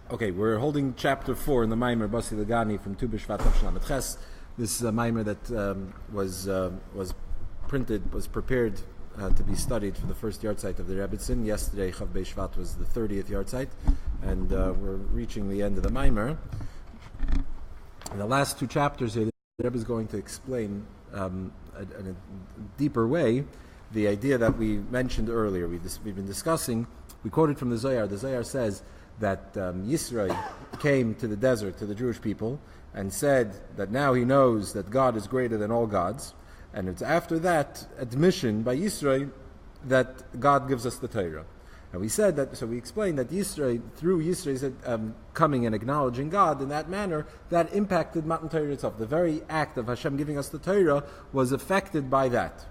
Okay, we're holding chapter 4 in the Maimer Basi Legani from Tu B'Shvat Tavshalam Ches. This is a Maimer that was prepared to be studied for the first yard site of the Rebbetzin. Yesterday, Chav Bei Shvat was the 30th yard site, and we're reaching the end of the Maimer. In the last two chapters here, the Rebbe is going to explain in a deeper way the idea that we mentioned earlier. We've been discussing. We quoted from the Zohar. The Zohar says that Yisrael came to the desert, to the Jewish people, and said that now he knows that God is greater than all gods. And it's after that admission by Yisrael that God gives us the Torah. And we said that, so we explained that Yisrael, through Yisrael's coming and acknowledging God in that manner, that impacted Matan Torah itself. The very act of Hashem giving us the Torah was affected by that.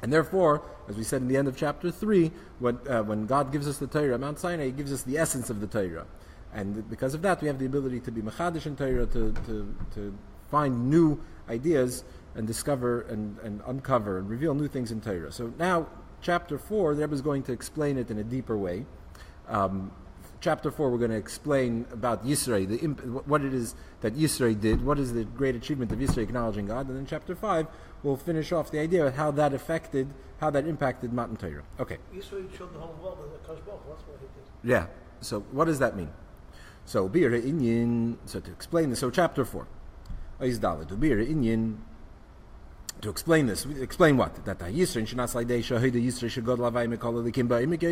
And therefore, as we said in the end of chapter 3, when God gives us the Torah at Mount Sinai, He gives us the essence of the Torah. And because of that, we have the ability to be mechadish in Torah, to find new ideas and discover and uncover and reveal new things in Torah. So now, chapter 4, the Rebbe is going to explain it in a deeper way. Chapter 4, we're going to explain about Yisrael, what it is that Yisrael did, what is the great achievement of Yisrael acknowledging God, and then chapter 5, we'll finish off the idea of how that impacted Matan Torah. Okay. Yisrael showed the whole world with the Kosh Baruch Hu, that's what he did. Yeah. So what does that mean? So to explain this, so chapter 4. To explain this, explain what? That Yisrael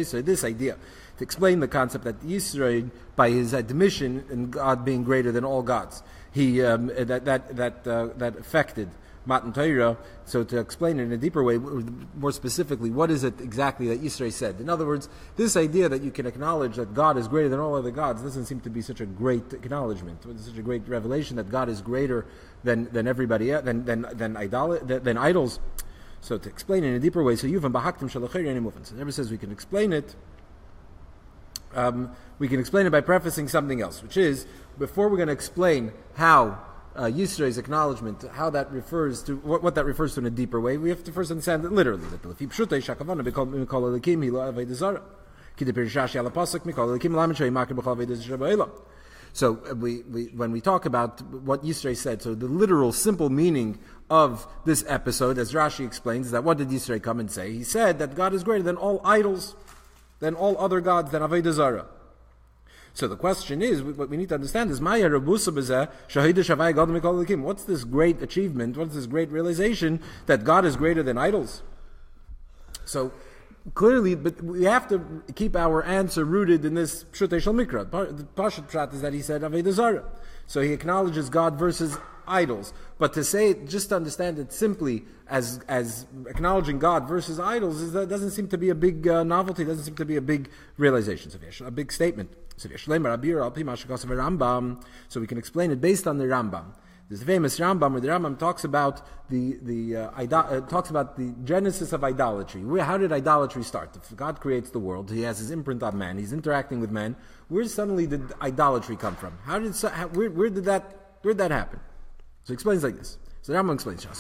so this idea, to explain the concept that Yisrael, by his admission in God being greater than all gods, he that affected Matan Torah. So to explain it in a deeper way, more specifically, what is it exactly that Yisrael said? In other words, this idea that you can acknowledge that God is greater than all other gods doesn't seem to be such a great acknowledgement. It's such a great revelation that God is greater than everybody else, than idols. So to explain it in a deeper way, so Yuvan Bahaktim Shalachir Mufan. So the Rebbe says we can explain it. We can explain it by prefacing something else, which is, before we're going to explain how Yisrael's acknowledgement, how that refers to what that refers to in a deeper way, we have to first understand it literally. So when we talk about what Yisrael said, so the literal, simple meaning of this episode, as Rashi explains, is that what did Yisrael come and say? He said that God is greater than all idols, than all other gods, than Avodah Zarah. So the question is, what we need to understand is, what's this great achievement, what's this great realization that God is greater than idols? So clearly, but we have to keep our answer rooted in this Pshutei Shel Mikra. The Pashat Pshat is that he said Avodah Zarah. So he acknowledges God versus idols. But to say it, just to understand it simply as acknowledging God versus idols, doesn't seem to be a big novelty, doesn't seem to be a big realization, a big statement. So we can explain it based on the Rambam. There's the famous Rambam where the Rambam talks about the genesis of idolatry. How did idolatry start? If God creates the world, He has His imprint on man, He's interacting with man. Where suddenly did idolatry come from? Where did that happen? So he explains like this. So the Rambam explains that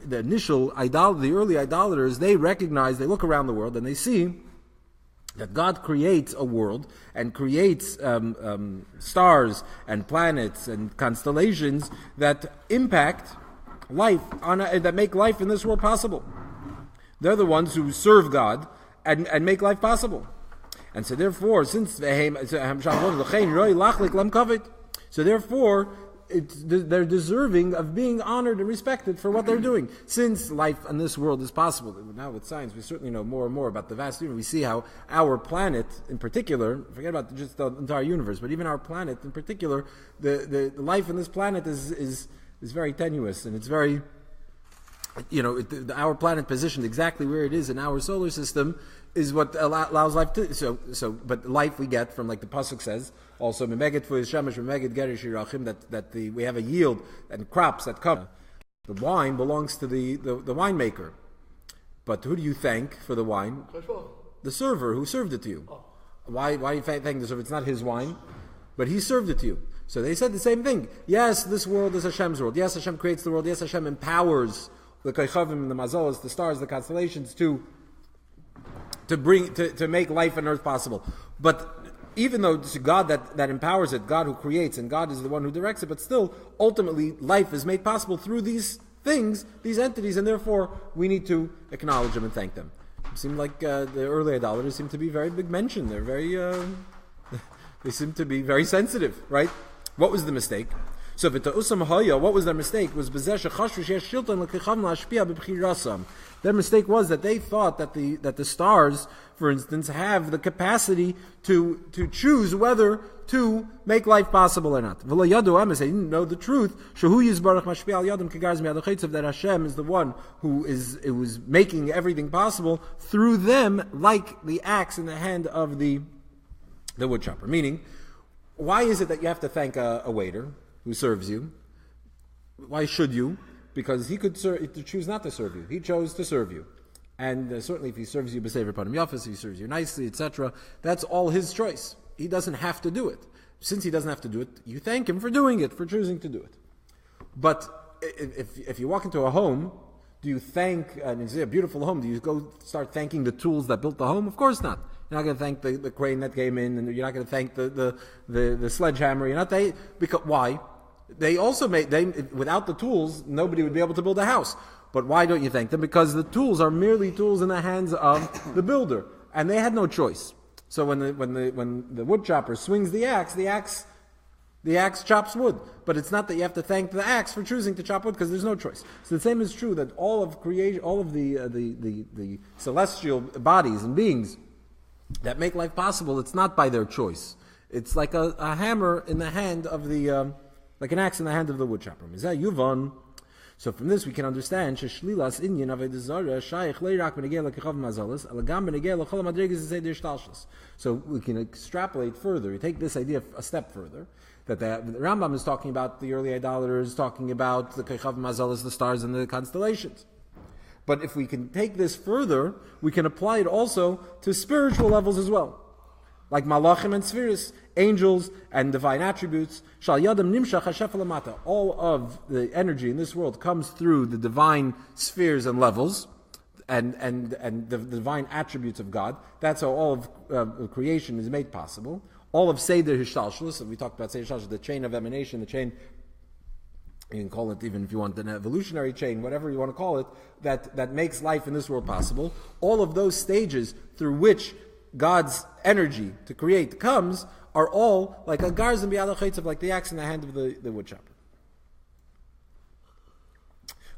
the initial the early idolaters, they recognize, they look around the world and they see that God creates a world and creates stars and planets and constellations that impact life, that make life in this world possible. They're the ones who serve God and make life possible. And so therefore, they're deserving of being honored and respected for what they're doing. Since life in this world is possible, now with science we certainly know more and more about the vast universe. We see how our planet in particular, forget about just the entire universe, but even our planet in particular, the life in this planet is very tenuous, and it's very, our planet positioned exactly where it is in our solar system is what allows life to. But life we get from, like the pasuk says, also we have a yield and crops that come. The wine belongs to the winemaker, but who do you thank for the wine? The server who served it to you. Why are you thanking the server? It's not his wine, but he served it to you. So they said the same thing. Yes, this world is Hashem's world. Yes, Hashem creates the world. Yes, Hashem empowers the Koichavim, the Mazolas, the stars, the constellations, to make life on earth possible. But even though it's God that empowers it, God who creates, and God is the one who directs it, but still, ultimately, life is made possible through these things, these entities, and therefore we need to acknowledge them and thank them. It seemed like the early idolaters seem to be very big mentioned. They're very, they seem to be very sensitive, right? What was the mistake? So what was their mistake? Was their mistake was that they thought that the stars, for instance, have the capacity to choose whether to make life possible or not. They didn't know the truth. That Hashem is the one who is making everything possible through them, like the axe in the hand of the woodchopper. Meaning, why is it that you have to thank a waiter who serves you? Why should you? Because he could choose not to serve you. He chose to serve you. And certainly if he serves you b'sever panim yafas, if he serves you nicely, etc., that's all his choice. He doesn't have to do it. Since he doesn't have to do it, you thank him for doing it, for choosing to do it. But if you walk into a home, do you thank, and you see a beautiful home, do you go start thanking the tools that built the home? Of course not. You're not going to thank the crane that came in, and you're not going to thank the sledgehammer. You're not because why? They also without the tools, nobody would be able to build a house. But why don't you thank them? Because the tools are merely tools in the hands of the builder, and they had no choice. So when the wood chopper swings the axe chops wood. But it's not that you have to thank the axe for choosing to chop wood, because there's no choice. So the same is true that all of creation, all of the celestial bodies and beings that make life possible, it's not by their choice. It's like a hammer in the hand of like an axe in the hand of the wood chopper. So from this we can understand so we can extrapolate further. We take this idea a step further, that the Rambam is talking about the early idolaters, talking about the Kochav Mazalas, the stars and the constellations. But if we can take this further, we can apply it also to spiritual levels as well, like Malachim and Spheres, angels and divine attributes. All of the energy in this world comes through the divine spheres and levels, and the divine attributes of God. That's how all of creation is made possible. All of Seder Hishtalshlus, and we talked about Seder Hishtalshlus, the chain of emanation, the chain, you can call it, even if you want an evolutionary chain, whatever you want to call it, that makes life in this world possible. All of those stages through which God's energy to create comes are all like a garzim b'yad, like the axe in the hand of the wood chopper.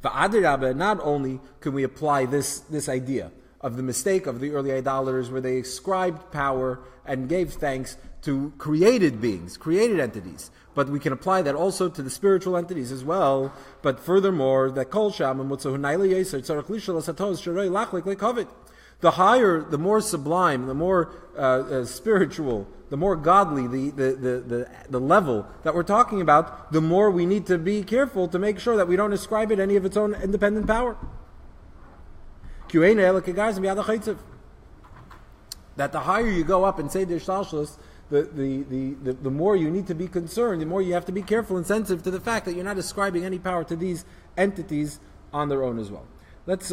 Not only can we apply this idea of the mistake of the early idolaters, where they ascribed power and gave thanks to created beings, created entities, but we can apply that also to the spiritual entities as well. But furthermore, that kol sham and the higher, the more sublime, the more spiritual, the more godly the level that we're talking about, the more we need to be careful to make sure that we don't ascribe it any of its own independent power. That the higher you go up and say the Shtalshlus, the more you need to be concerned, the more you have to be careful and sensitive to the fact that you're not ascribing any power to these entities on their own as well. Let's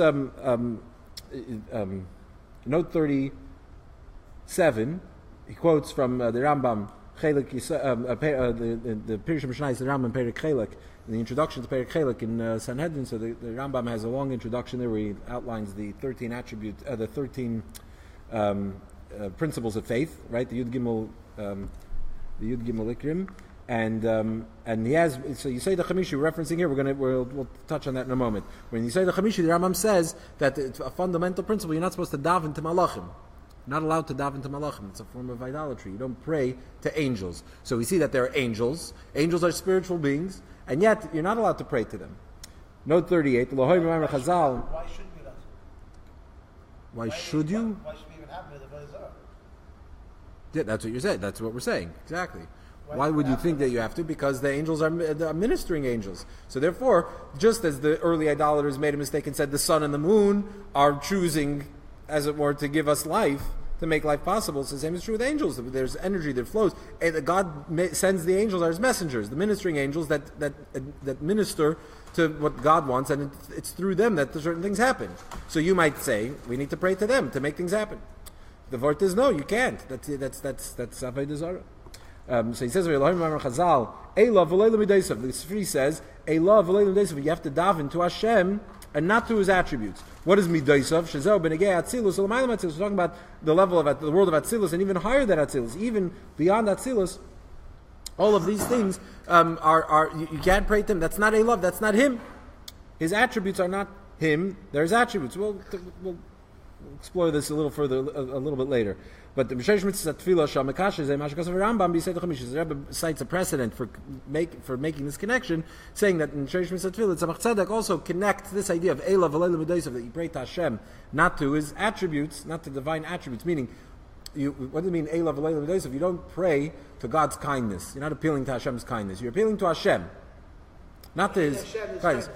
note 37. He quotes from the Rambam, the Pirush Mishnayos, the Rambam Perek Chelek, in the introduction to Perek Chelek in Sanhedrin. So the Rambam has a long introduction there where he outlines the 13 attributes, the 13 principles of faith, right? The Yud Gimel Ikrim, and he has. So you say the Chamishi, we're referencing here. We'll touch on that in a moment. When you say the Chamishi, the Rambam says that it's a fundamental principle. You're not supposed to daven to malachim. You're not allowed to daven to malachim. It's a form of idolatry. You don't pray to angels. So we see that there are angels. Angels are spiritual beings, and yet you're not allowed to pray to them. Note 38. Why shouldn't you not? Why should you? Why should we even have the Avodah? Yeah, that's what you said. That's what we're saying. Exactly. Why would you think that you have to? Because the angels are ministering angels. So therefore, just as the early idolaters made a mistake and said the sun and the moon are choosing, as it were, to give us life, to make life possible. So the same is true with angels. There's energy that flows. And God sends the angels as messengers, the ministering angels that minister to what God wants, and it's through them that certain things happen. So you might say, we need to pray to them to make things happen. The word is no, you can't. That's Avodah Zarah. So he says, Chazal, the Sifri says, you have to daven to Hashem and not to His attributes. What is midaisav? Shezeu b'negei Atzilus. We're talking about the level of the world of Atzilus, and even higher than Atzilus, even beyond Atzilus. All of these things are you can't pray to Him. That's not a love. That's not Him. His attributes are not Him. They're His attributes. We'll explore this a little further, a little bit later. But the Mishesh Mitzvah Tefillah Shamakash is a Mashkas of Rambam. The Rebbe cites a precedent for making this connection, saying that in Mishesh Mitzvah Tefillah, Tzemach Tzedek also connects this idea of Eilav V'Leilam Midaisav, that you pray to Hashem, not to His attributes, not to divine attributes. Meaning, what do you mean Eilav V'Leilam Midaisav? You don't pray to God's kindness. You're not appealing to Hashem's kindness. You're appealing to Hashem, not to His kindness.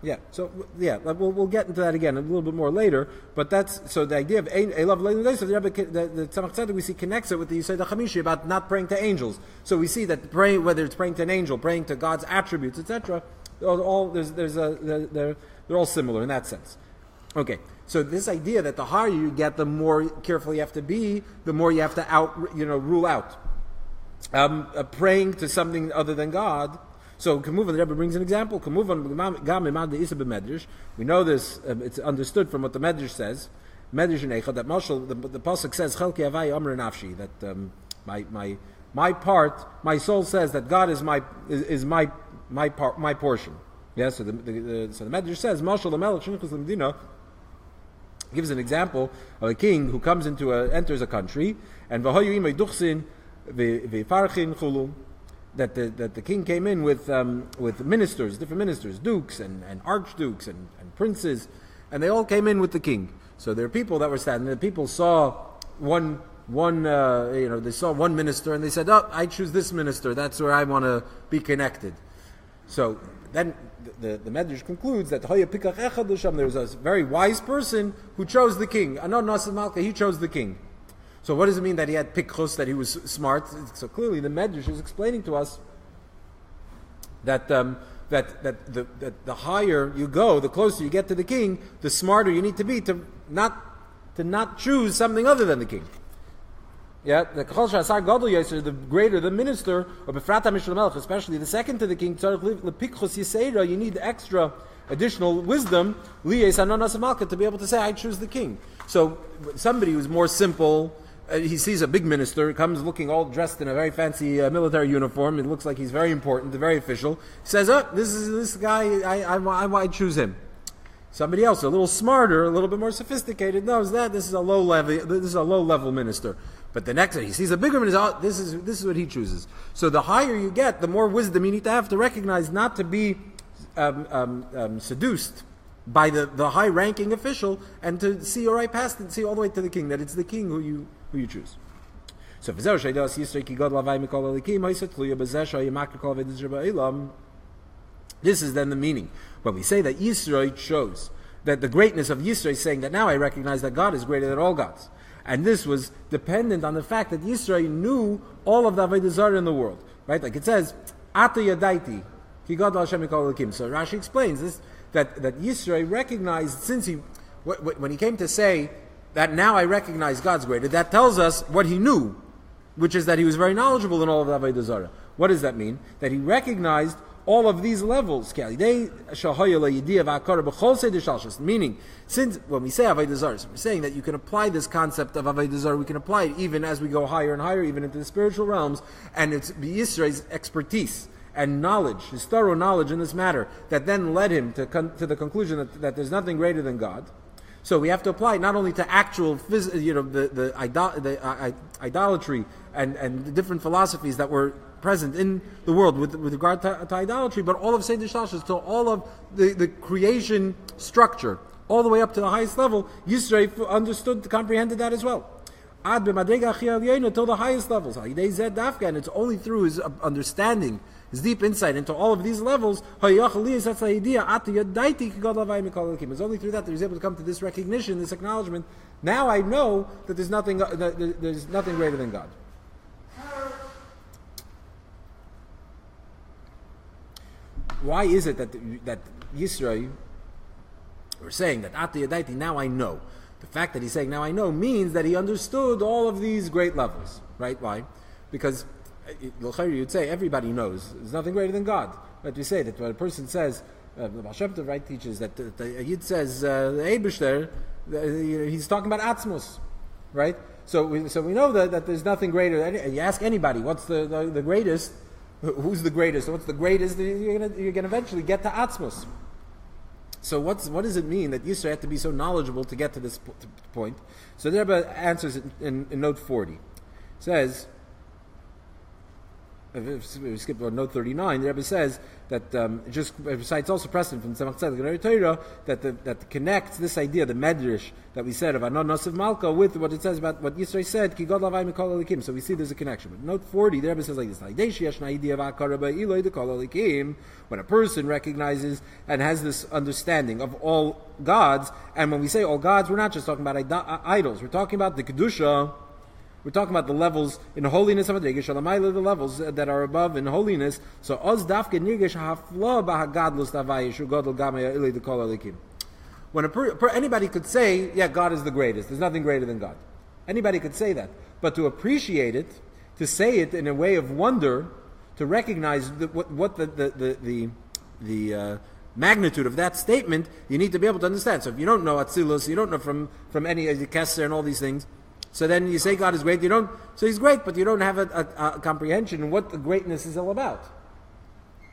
We'll get into that again a little bit more later. But that's so the idea of Eilav V'Leilam Midaisav. The Tzemach Tzedek we see connects it with the Yisod HaChamishi about not praying to angels. So we see that praying, whether it's praying to an angel, praying to God's attributes, etc., they're all similar in that sense. Okay. So this idea that the higher you get, the more careful you have to be, the more you have to rule out praying to something other than God. So Kamuvan, the Rebbe brings an example. We know this; it's understood from what the Medrash says. Medrash in Eichad, that Mashal, the pasuk says, "Chelki Havai Amr Nafshi," that my part, my soul says that God is my portion. Yeah. So the Medrash says, "Mashal the Melech Shenichus L'Medina." Gives an example of a king who comes enters a country, and that the king came in with ministers, different ministers, dukes and archdukes and princes, and they all came in with the king. So there are people that were standing. The people saw they saw one minister, and they said, "Oh, I choose this minister. That's where I want to be connected." So then the Medrash concludes that there was a very wise person who chose the king. Anon Nasid Malka, he chose the king. So what does it mean that he had pikchus, that he was smart? So clearly the Medrash is explaining to us that the higher you go, the closer you get to the king, the smarter you need to be to not choose something other than the king. Yeah, the greater the minister, or especially the second to the king, you need extra additional wisdom to be able to say, I choose the king. So somebody who's more simple, he sees a big minister, comes looking all dressed in a very fancy military uniform, it looks like he's very important, very official, he says, oh, this guy, I choose him. Somebody else, a little smarter, a little bit more sophisticated, knows that this is a low level minister. But the next, he sees a bigger minister. Oh, this is what he chooses. So the higher you get, the more wisdom you need to have to recognize not to be seduced by the high-ranking official, and to see right past and see all the way to the king. That it's the king who you choose. So this is then the meaning. When we say that Yisro chose, that the greatness of Yisro is saying that now I recognize that God is greater than all gods. And this was dependent on the fact that Yisro knew all of the Avodah Zarah in the world. Right? Like it says, Ata Yadaiti, Ki God Hashem Mikol Elokim. So Rashi explains this, that Yisro recognized, when he came to say that now I recognize God's greater, that tells us what he knew, which is that he was very knowledgeable in all of the Avodah Zarah. What does that mean? That he recognized all of these levels. Meaning, since when we say Avodah Zarah, so we're saying that you can apply this concept of Avodah Zarah, we can apply it even as we go higher and higher, even into the spiritual realms, and it's Yisro's expertise and knowledge, his thorough knowledge in this matter, that then led him to the conclusion that there's nothing greater than God. So we have to apply it not only to actual, the idolatry and the different philosophies that were present in the world with regard to idolatry, but all of Seder Shlashos, to all of the creation structure, all the way up to the highest level. Yisro understood, comprehended that as well. Ad b'madrega achiyah elyono, till the highest levels. And it's only through his understanding, his deep insight into all of these levels, it's only through that he's able to come to this recognition, this acknowledgement. Now I know that there's nothing greater than God. Why is it that Yisrael, we're saying that Ata Yadaiti, now I know. The fact that he's saying now I know means that he understood all of these great levels, right? Why? Because you'd say everybody knows there's nothing greater than God. But we say that when a person says, the Baal Shem Tov, right, teaches that the Yid says the Eibishter, he's talking about Atzmos, right? So we know that there's nothing greater. You ask anybody, what's the greatest? Who's the greatest? What's the greatest? You're gonna eventually get to Atzmos. So what does it mean that Yisrael had to be so knowledgeable to get to this point? So the Rebbe answers it in note 40. It says, if we skip on note 39, the Rebbe says that just recites also precedent from Tzemach Tzedek and Torah that connects this idea, the medrash that we said of Anon Nosiv Malka, with what it says about what Yisrael said, Ki God Lavai Mikol Elikim. So we see there's a connection. But note 40, the Rebbe says like this: when a person recognizes and has this understanding of all gods, and when we say all gods, we're not just talking about idols. We're talking about the kedusha. We're talking about the levels in holiness of Adregesh, Shalamayla, the levels that are above in holiness. So, Oz Dafke Nirgesh Hafla Bahagadlus Tavayish Ugodl Gamaya Ili the Kol Elikim. When anybody could say, yeah, God is the greatest. There's nothing greater than God. Anybody could say that. But to appreciate it, to say it in a way of wonder, to recognize what the magnitude of that statement, you need to be able to understand. So if you don't know Atzilus, you don't know from any Kesser and all these things, so then you say God is great. So He's great, but you don't have a comprehension of what the greatness is all about.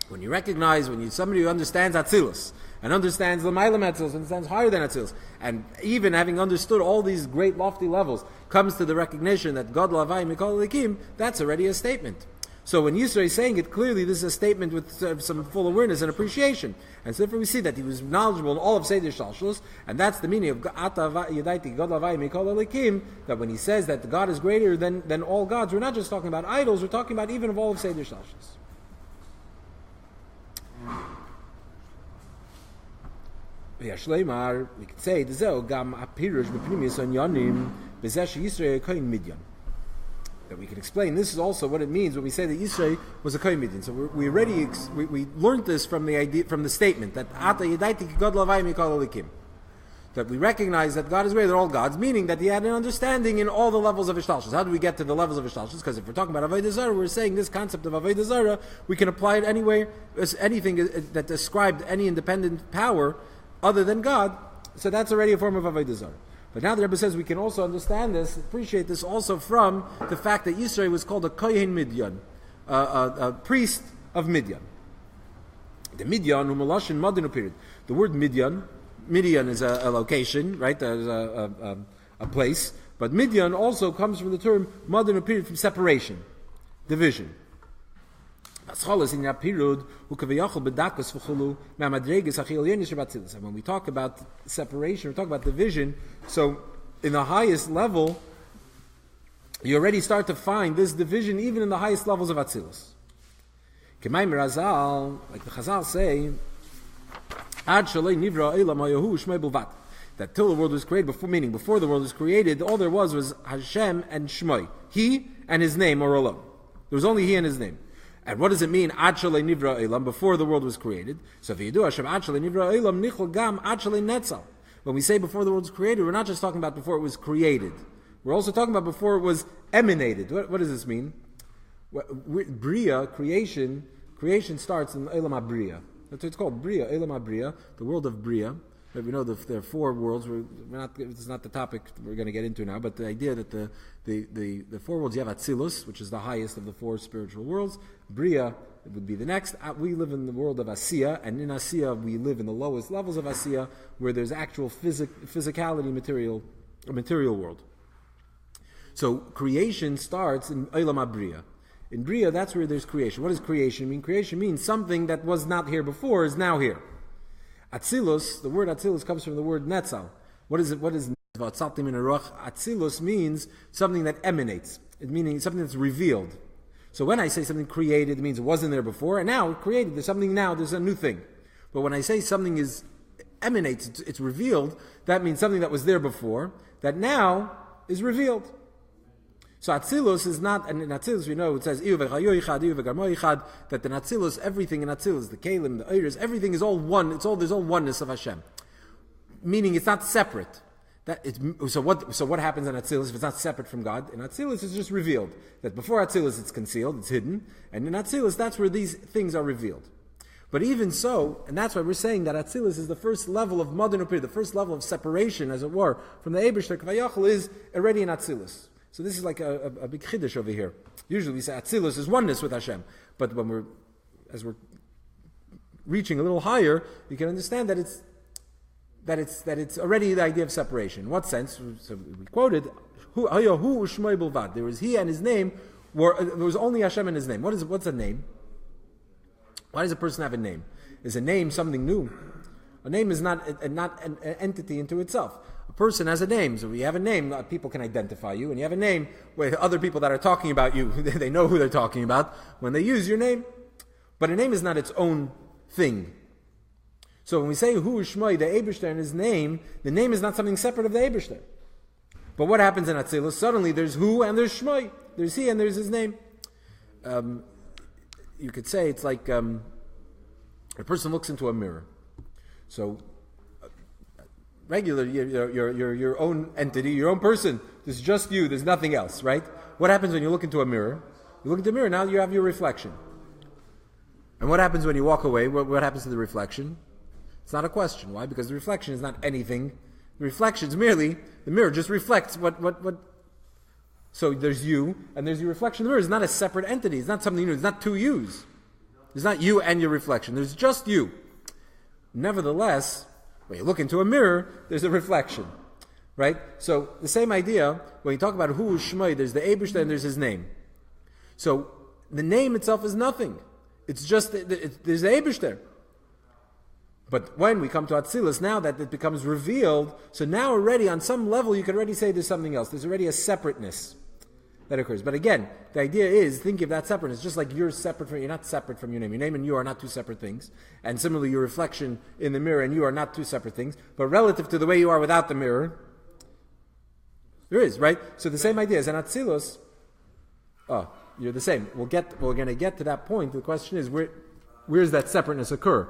When you recognize, somebody who understands Atzilus and understands L'mayla Atzilus, understands higher than Atzilus, and even having understood all these great lofty levels, comes to the recognition that God Lavai Mikol Elikim, that's already a statement. So when Yisrael is saying it, clearly this is a statement with some full awareness and appreciation. And so therefore we see that he was knowledgeable in all of Seder Shalshus, and that's the meaning of Ata Yadaiti God Lavai Mikol Elikim, that when he says that God is greater than all gods, we're not just talking about idols, we're talking about even of all of Seder Shalshus. We could say, that we can explain. This is also what it means when we say that Yisrael was a Kohen Midian. So we learned this from the idea, from the statement that Ata Yadaiti God Lavai Mikol Elikim, that we recognize that God is greater than all gods, meaning that he had an understanding in all the levels of Ishtalshus. How do we get to the levels of Ishtalshus? Because if we're talking about Avodah Zarah, we're saying this concept of Avodah Zarah, we can apply it anywhere, as anything that described any independent power other than God. So that's already a form of Avodah Zarah. But now the Rebbe says we can also understand this, appreciate this also from the fact that Yisrael was called a Kohen Midian, a priest of Midian. The Midian, Umaloshin Madinu period. The word Midian is a location, right? A place. But Midian also comes from the term Madinu period, from separation, division. And when we talk about separation, we talk about division, so in the highest level, you already start to find this division even in the highest levels of Atzilus. Like the Chazal say, that till the world was created, before the world was created, all there was Hashem and Shmoi. He and his name are alone. There was only he and his name. And what does it mean, Ad Shalei Nivra Elam, before the world was created? So if you do Hashem Ad Shalei Nivra Elam, Nichol Gam Ad Shalei Netzal. When we say before the world was created, we're not just talking about before it was created. We're also talking about before it was emanated. What does this mean? Bria, creation starts in Elam HaBria. That's what it's called, Bria, Elam HaBria, the world of Bria. We know there are four worlds. It's not the topic we're going to get into now, but the idea that the four worlds, you have Atzilus, which is the highest of the four spiritual worlds. Bria would be the next. We live in the world of Asiya, and in Asiya we live in the lowest levels of Asiya, where there's actual physicality, a material world. So creation starts in Olam HaBria. In Bria, that's where there's creation. What does creation mean? Creation means something that was not here before is now here. Atzilus, the word Atzilus comes from the word Netzal. What is it? What is Atzilus means something that emanates. It meaning something that's revealed. So when I say something created, it means it wasn't there before, and now created. There's something now. There's a new thing. But when I say something emanates, it's revealed, that means something that was there before, that now is revealed. So Atzilus is not, and in Atzilus we know it says that the Atzilus, everything in Atzilus, the Kalim, the Eiris, everything is all one. There's all oneness of Hashem, meaning it's not separate. So what happens in Atzilus if it's not separate from God? In Atzilus it's just revealed. That before Atzilus it's concealed, it's hidden, and in Atzilus that's where these things are revealed. But even so, and that's why we're saying that Atzilus is the first level of modern Upir, the first level of separation, as it were, from the Eibishter Kavayachal is already in Atzilus. So this is like a big chiddush over here. Usually we say Atzilus is oneness with Hashem, but as we're reaching a little higher, you can understand that it's already the idea of separation. In what sense? So we quoted, there was he and his name, there was only Hashem and his name. What's a name? Why does a person have a name? Is a name something new? A name is not an entity into itself. A person has a name, so you have a name, people can identify you, and you have a name where other people that are talking about you, they know who they're talking about when they use your name. But a name is not its own thing. So when we say Hu Shmoi, the Eibishter and his name, the name is not something separate of the Eibishter. But what happens in Atzilus? Suddenly there's Hu and there's Shmoi. There's he and there's his name. You could say it's like a person looks into a mirror. So regular, your own entity, your own person. There's just you. There's nothing else, right? What happens when you look into a mirror? You look into a mirror. Now you have your reflection. And what happens when you walk away? What happens to the reflection? It's not a question. Why? Because the reflection is not anything. The reflection is merely the mirror. Just reflects what. So there's you, and there's your reflection in the mirror. It's not a separate entity. It's not something new. It's not two yous. It's not you and your reflection. There's just you. Nevertheless, when you look into a mirror, there's a reflection, right? So the same idea, when you talk about Hu Shmai, there's the Eibishter and there's his name. So the name itself is nothing. It's just, there's the Eibishter. But when we come to Atzilus, now that it becomes revealed, so now already on some level you can already say there's something else. There's already a separateness that occurs. But again, the idea is, think of that separateness, just like you're not separate from your name. Your name and you are not two separate things. And similarly, your reflection in the mirror and you are not two separate things. But relative to the way you are without the mirror, there is, right? So the same idea is in Atzilus, you're the same. We're going to get to that point. The question is, where does that separateness occur?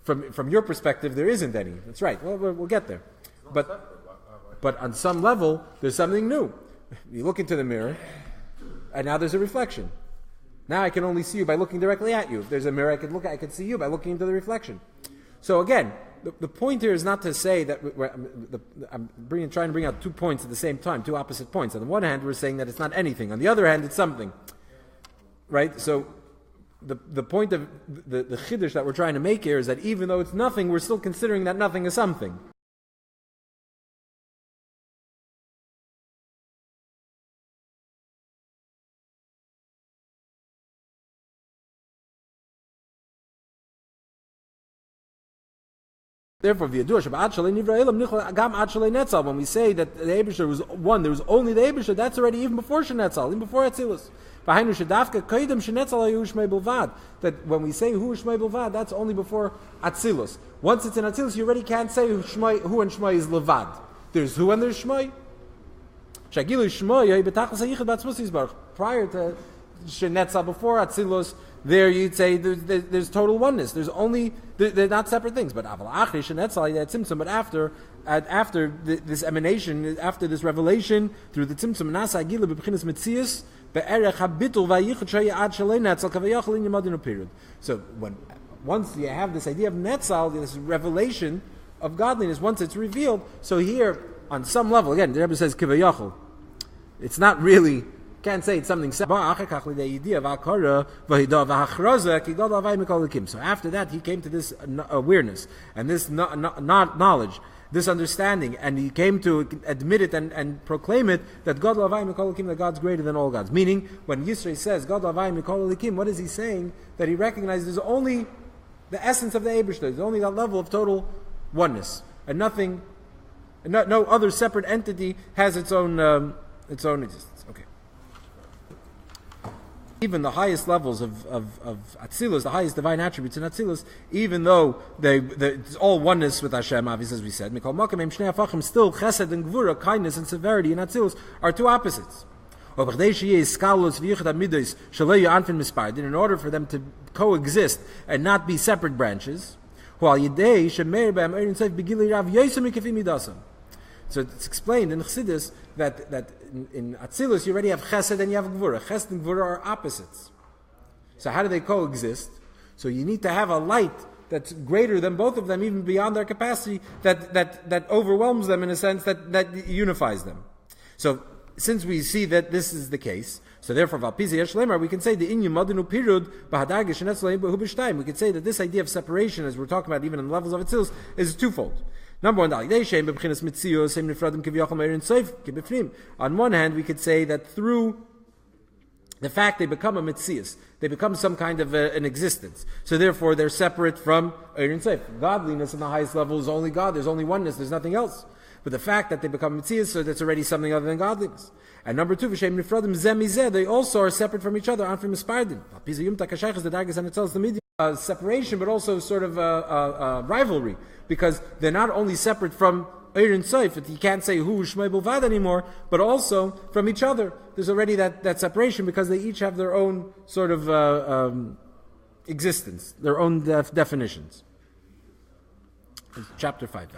From your perspective, there isn't any. That's right. Well, we'll get there. But on some level, there's something new. You look into the mirror, and now there's a reflection. Now I can only see you by looking directly at you. If there's a mirror, I can see you by looking into the reflection. So again, the point here is not to say that I'm trying to bring out 2 points at the same time, 2 opposite points. On the one hand, we're saying that it's not anything. On the other hand, it's something. Right? So the point of the chiddush that we're trying to make here is that even though it's nothing, we're still considering that nothing is something. Therefore, when we say that the Eibishter was one, there was only the Eibishter, that's already even before Shenetzal, even before Atzilus. That when we say Hu Shmai Bilvad, that's only before Atzilus. Once it's in Atzilus, you already can't say Hu and Shmai is Levad. There's Hu and there's Shmai. Prior to Shenetzal, before Atzilus, there you'd say there's total oneness. They're not separate things. But after this emanation, after this revelation, through the tzimtzum nasa agila b'bchinas mitzias be'erech habitul vayichud shaya ad shalei netzal kavayachal in yamadinu period. So once you have this idea of netzal, this revelation of godliness, once it's revealed, so here on some level, again, the Rebbe says kavayachal. It's not really. Can't say it's something separate. So after that, he came to this awareness and this knowledge, this understanding, and he came to admit it and proclaim it that God that God's greater than all gods. Meaning, when Yisrael says God what is he saying? That he recognizes only the essence of the Eibishter. There's only that level of total oneness, and nothing, no other separate entity has its own existence. Okay. even the highest levels of Atzilus, the highest divine attributes in Atzilus, even though it's all oneness with Hashem, obviously, as we said, still Chesed and Gvura, kindness and severity in Atzilus, are two opposites. In order for them to coexist and not be separate branches, so it's explained in Chassidus that in Atzilus you already have Chesed and you have Gvura. Chesed and Gvura are opposites. So how do they coexist? So you need to have a light that's greater than both of them, even beyond their capacity, that overwhelms them in a sense that unifies them. So since we see that this is the case, so therefore, we can say the we can say that this idea of separation, as we're talking about even in the levels of Atzilus, is twofold. Number one, on one hand, we could say that through the fact they become a mitzias, they become some kind of an existence. So therefore, they're separate from Ein Sof. Godliness in the highest level is only God. There's only oneness. There's nothing else. But the fact that they become mitzias, so that's already something other than godliness. And number two, they also are separate from each other. Separation, but also sort of a rivalry, because they're not only separate from Ein Sof, you can't say who Shmei Bilvad anymore, but also from each other. There's already that separation because they each have their own sort of existence, their own definitions. Chapter 5.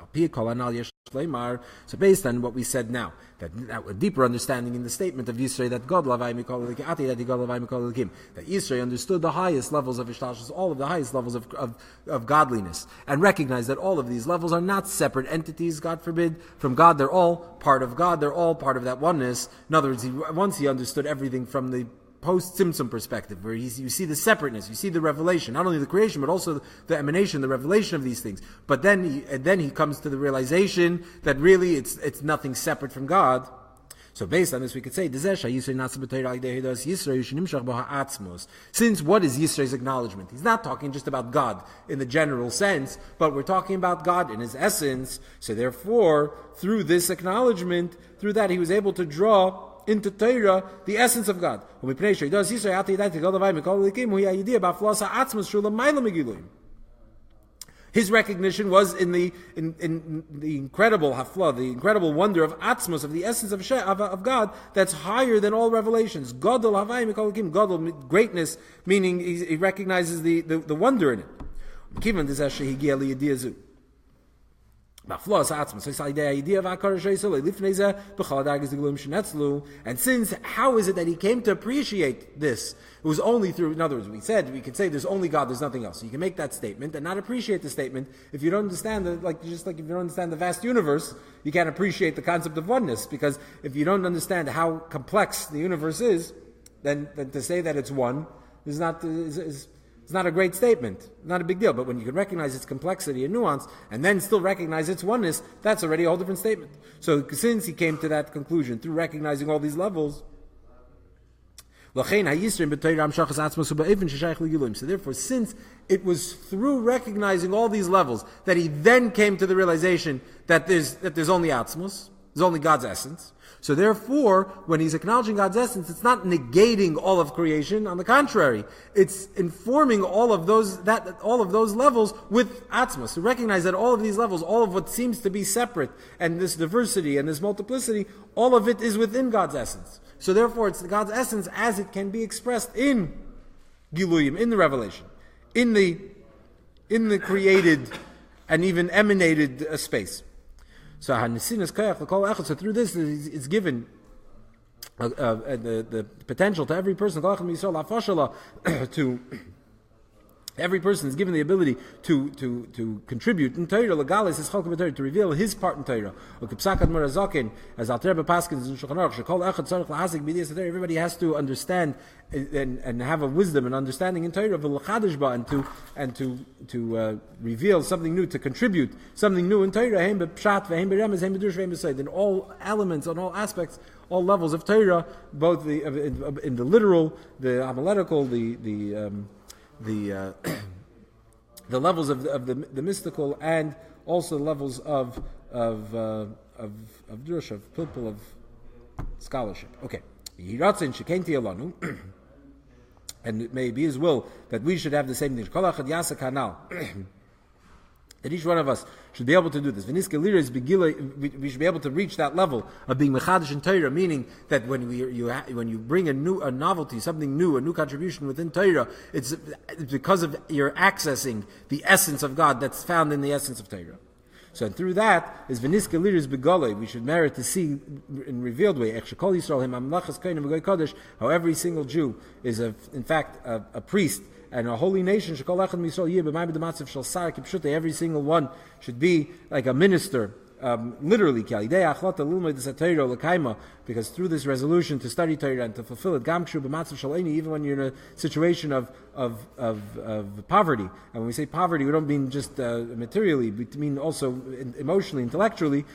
So based on what we said now, that a deeper understanding in the statement of Yisrei that God Lavai Mikol Elikim, that Yisrei understood the highest levels of Ishtalshus, all of the highest levels of godliness, and recognized that all of these levels are not separate entities, God forbid, from God. They're all part of God. They're all part of that oneness. In other words, once he understood everything from the post-Tzimtzum perspective, where you see the separateness, you see the revelation, not only the creation, but also the emanation, the revelation of these things. But then he comes to the realization that really it's nothing separate from God. So based on this, we could say, since what is Yisrei's acknowledgement? He's not talking just about God in the general sense, but we're talking about God in his essence. So therefore, through this acknowledgement, through that he was able to draw into Torah the essence of God. His recognition was in the incredible hafla, the incredible wonder of atzmos, of the essence of God, that's higher than all revelations. Gadol havayim mikol gadol, greatness, meaning he recognizes the wonder in it. And since, how is it that he came to appreciate this? It was only through, in other words, we could say there's only God, there's nothing else. So you can make that statement and not appreciate the statement if you don't understand if you don't understand the vast universe, you can't appreciate the concept of oneness, because if you don't understand how complex the universe is, then to say that it's one is not it's not a great statement, not a big deal. But when you can recognize its complexity and nuance, and then still recognize its oneness, that's already a whole different statement. So since he came to that conclusion through recognizing all these levels, so therefore, since it was through recognizing all these levels that he then came to the realization that there's only Atzmos, there's only God's essence. So therefore, when he's acknowledging God's essence, it's not negating all of creation. On the contrary, it's informing all of those levels with Atzmos. To recognize that all of these levels, all of what seems to be separate, and this diversity and this multiplicity, all of it is within God's essence. So therefore, it's God's essence as it can be expressed in Giluyim, in the revelation, in the created and even emanated space. So through this is given the potential to every person to every person is given the ability to contribute in Torah, to reveal his part in Torah. As everybody has to understand and have a wisdom and understanding in Torah, and to reveal something new, to contribute something new in Torah, in all elements, on all aspects, all levels of Torah, both in the literal, the homiletical, the levels of the mystical, and also levels of drush, of pilpul, of scholarship. Okay. And it may be His will that we should have the same thing. That each one of us should be able to do this. We should be able to reach that level of being mechadish in Torah, meaning that when you bring a novelty, something new, a new contribution within Torah, it's because of you're accessing the essence of God that's found in the essence of Torah. So through that is v'niske liris begolei. We should merit to see in revealed way. How every single Jew is in fact a priest and a holy nation. Every single one should be like a minister. Literally, because through this resolution to study Torah and to fulfill it, even when you're in a situation of poverty. And when we say poverty, we don't mean just materially, we mean also emotionally, intellectually.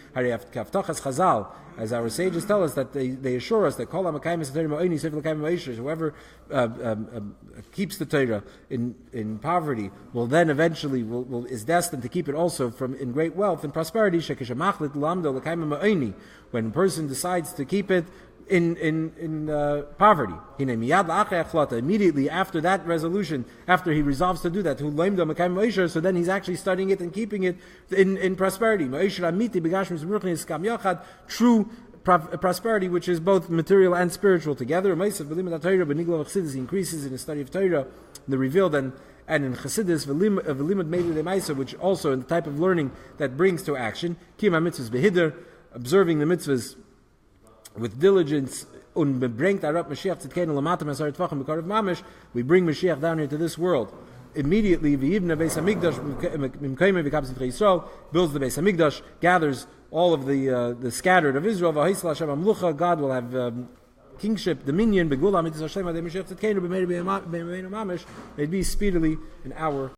As our sages tell us, that they assure us that whoever keeps the Torah in poverty will then eventually is destined to keep it also in great wealth and prosperity. When a person decides to keep it in poverty, immediately after that resolution, after he resolves to do that, so then he's actually studying it and keeping it in prosperity. True prosperity, which is both material and spiritual together. He increases in the study of Torah, the revealed, and in Chassidus, which also in the type of learning that brings to action. Observing the mitzvahs with diligence, we bring Mashiach down into this world. Immediately, builds the Beis Hamikdash, gathers all of the scattered of Israel. God will have kingship, dominion. May it be speedily in our